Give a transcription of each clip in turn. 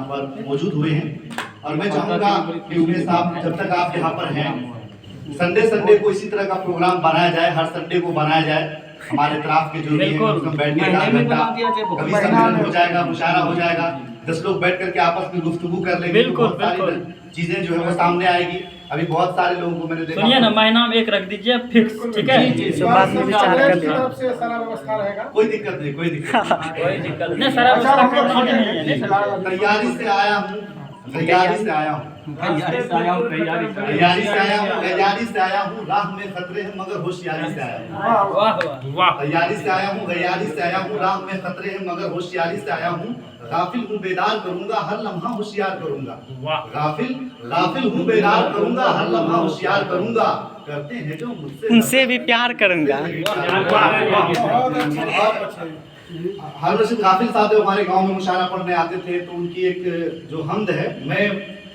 पर मौजूद हुए हैं। और मैं चाहूँगा कि उमेश साहब जब तक आप यहाँ पर हैं, संडे को इसी तरह का प्रोग्राम बनाया जाए, हर संडे को बनाया जाए। हमारे तरफ के जो भी हैं उसमें बैठ के कभी सम्मेलन हो जाएगा, मुशायरा हो जाएगा, 10 लोग बैठ करके आपस में गुफ्तगू कर लेंगे। बहुत सारी चीजें जो है वो सामने आएगी। अभी बहुत सारे लोगों को मैंने देखा। सुनिए ना, महीना में एक रख दीजिए फिक्स, ठीक है? बाद में विचार कर लेंगे। सारा व्यवस्था रहेगा, कोई दिक्कत नहीं, कोई दिक्कत नहीं, सारा व्यवस्था नहीं है। तैयारी से आया हूँ, तैयारी से आया हूँ, राह में खतरे हैं मगर होशियारी से आया हूँ। तैयारी से आया हूँ, गैयारी से आया हूँ, राह में खतरे हैं मगर होशियारी से आया हूँ। गाफिल हूँ बेदार करूंगा, हर लम्हा होशियार करूंगा। गाफिल हूँ बेदार करूंगा, हर लम्हा होशियार करूंगा। करते हैं जो मुझसे, उनसे भी प्यार करूंगा। हारून रशीद गाफिल साहब जब हमारे गांव में मुशायरा पढ़ने आते थे तो उनकी एक जो हमद है, मैं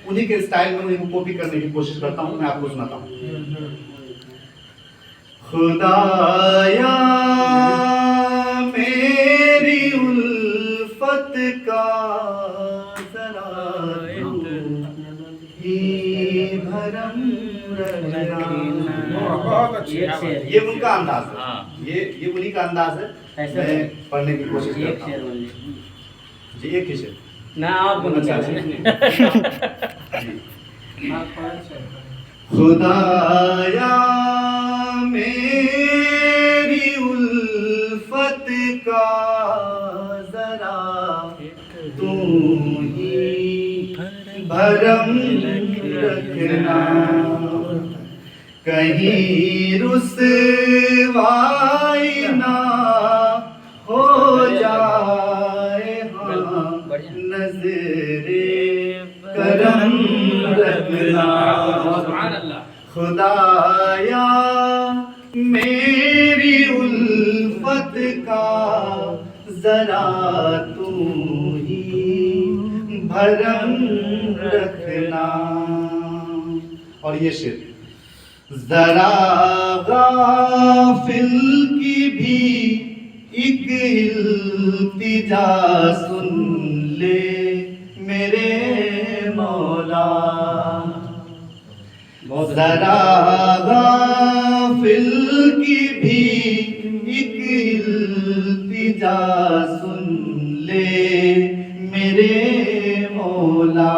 उन्हीं के स्टाइल में उन्हीं को कॉपी करने की कोशिश करता हूँ। मैं आपको सुनाता हूँ। खुदाया मेरी उल्फत का जरा ही भरम रखना। ये उनका अंदाज है, ये उन्हीं का अंदाज है। मैं पढ़ने की कोशिश करता हूँ जी। एक ही शेर ना आप खुदाया मेरी उल्फत का जरा तू ही भरम रखना, कहीं रुसवाई ना हो जाए, नजरे करम रखना। खुदाया मेरी उल्फत का जरा तू ही भरम रखना। और ये शेर, जरा गाफिल की भी एक इल्तिजा सुन ले मेरे मौला। जरा गाफिल की भी एक इल्तिजा सुन ले मेरे मौला।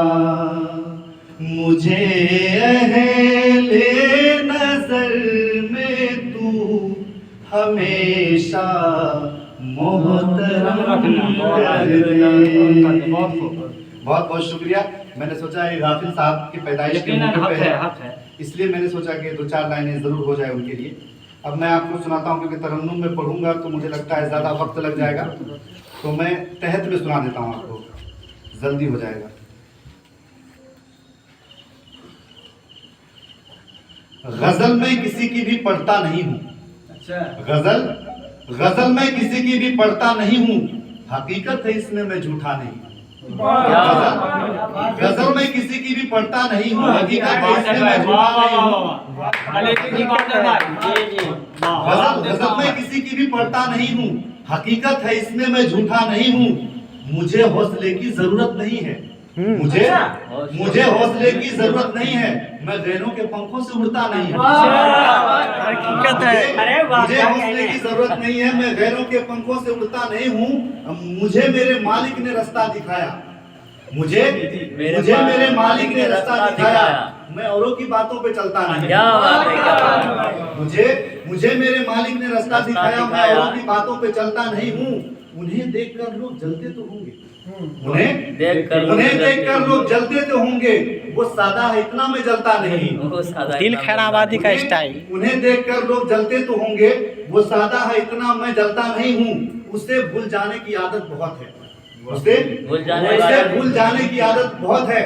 मुझे अहले नजर में तू हमेशा मोहतरम रखना। बहुत बहुत शुक्रिया। मैंने सोचा ये गाफिल साहब की पैदाइश के मौके पे है, इसलिए मैंने सोचा कि 2-4 लाइनें जरूर हो जाए उनके लिए। अब मैं आपको सुनाता हूँ, क्योंकि तरन्नुम में पढ़ूंगा तो मुझे लगता है ज़्यादा वक्त लग जाएगा, तो मैं तहत में सुना देता हूँ आपको, जल्दी हो जाएगा। गजल में किसी की भी पढ़ता नहीं हूँ। गजल में किसी की भी पढ़ता नहीं हूँ, हकीकत है इसमें मैं झूठा नहीं। गजल में किसी की भी पढ़ता नहीं हूँ, हकीकत है इसमें मैं झूठा नहीं हूँ। गजल में किसी की भी पढ़ता नहीं हूँ, हकीकत है इसमें मैं झूठा नहीं हूँ। मुझे हौसले की जरूरत नहीं है, मुझे हौसले की जरूरत नहीं है, मैं गैरों के पंखों से उड़ता नहीं हूँ। मुझे हौसले की जरूरत नहीं है, मैं गैरों के पंखों से उड़ता नहीं हूँ। मुझे मेरे मालिक ने रास्ता दिखाया, मुझे मेरे मालिक ने रास्ता दिखाया, मैं औरों की बातों पे चलता नहीं। मुझे मेरे मालिक ने रास्ता दिखाया, मैं औरों की बातों पे चलता नहीं हूँ। उन्हें देखकर लोग जलते तो होंगे, उन्हें देखकर लोग जलते तो होंगे, वो सादा है इतना मैं जलता नहीं। दिल खैराबादी का स्टाइल। उन्हें देखकर लोग जलते तो होंगे, वो सादा है इतना मैं जलता नहीं हूँ। उसे भूल जाने की आदत बहुत है, उसे भूल जाने की आदत बहुत है,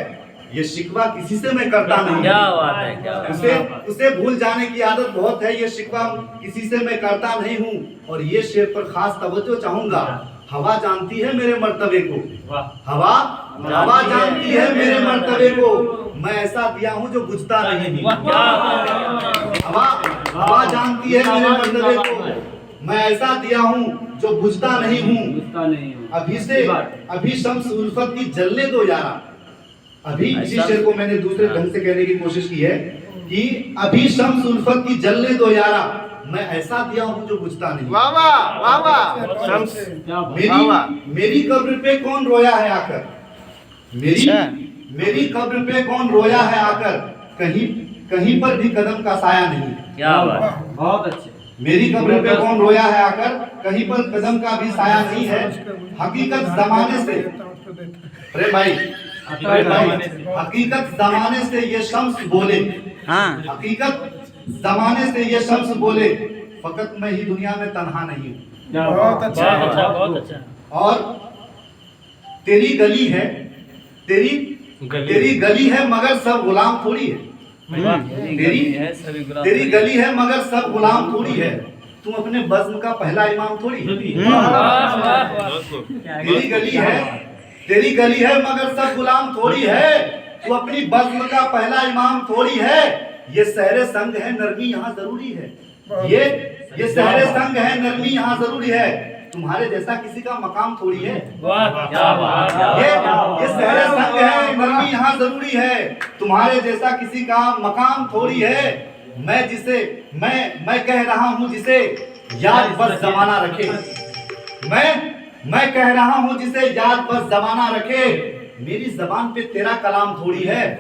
ये शिकवा किसी से मैं करता नहीं। क्या बात है, क्या बात है। उसे भूल जाने की आदत बहुत है, ये शिकवा किसी से मैं करता नहीं हूँ। और ये शेर पर खास तवज्जो चाहूंगा। हवा जानती है मेरे मर्तबे को, हवा जानती है मेरे मर्तबे को, मैं ऐसा दिया हूँ जो बुझता नहीं। हवा जानती है मेरे मर्तबे को, मैं ऐसा दिया हूँ जो बुझता नहीं हूँ, गुस्सा नहीं हूँ। अभी शम्स उल्फत की जलने दो यारा। अभी इसी शेर को मैंने दूसरे ढंग से कहने की कोशिश की है कि अभी शम्स उल्फत की जलने दो यारा, मैं ऐसा दिया हूँ जो बुझता नहीं। वाह वाह वाह वाह शम्स मेरी कब्र पे कौन रोया है आकर, मेरी कब्र पे कौन रोया है आकर, कहीं पर भी कदम का साया नहीं। क्या बात, बहुत अच्छे। मेरी कब्र पे कौन रोया है आकर, कहीं पर कदम का भी साया नहीं है। हकीकत जमाने से, प्रेम भाई, हकीकत जमाने से ये शम्स बोले, हाँ हकीकत जमाने से ये शम्स बोले, फकत मैं ही दुनिया में तन्हा नहीं हूँ। बहुत अच्छा बहुत अच्छा। और तेरी गली है, तेरी गली है मगर सब गुलाम थोड़ी है। तेरी गली है मगर सब गुलाम थोड़ी है, तुम अपने बज़्म का पहला इमाम थोड़ी है। तेरी गली है मगर सब गुलाम थोड़ी है, तू अपनी बज़्म का पहला इमाम थोड़ी है। ये सहरे संग है नरमी यहाँ जरूरी है, ये सहरे संग है नरमी यहाँ जरूरी है, तुम्हारे जैसा किसी का मकाम थोड़ी है। ये सहरे संग है नरमी यहाँ जरूरी है, तुम्हारे जैसा किसी का मकाम थोड़ी है। मैं कह रहा हूँ जिसे याद बस जमाना रखे, मैं कह रहा हूँ जिसे याद बस जमाना रखे, मेरी जबान पे तेरा कलाम थोड़ी है। मैं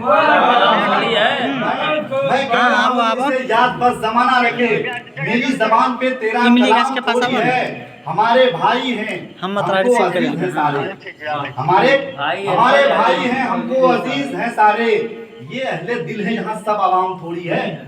कह रहा हूँ जिसे याद बस जमाना रखे, मेरी जबान पे तेरा कलाम थोड़ी है। हमारे भाई हैं हमको अजीज हैं सारे, हमारे भाई हैं हमको अजीज हैं सारे, ये अहले दिल है यहाँ सब आवाम थोड़ी है।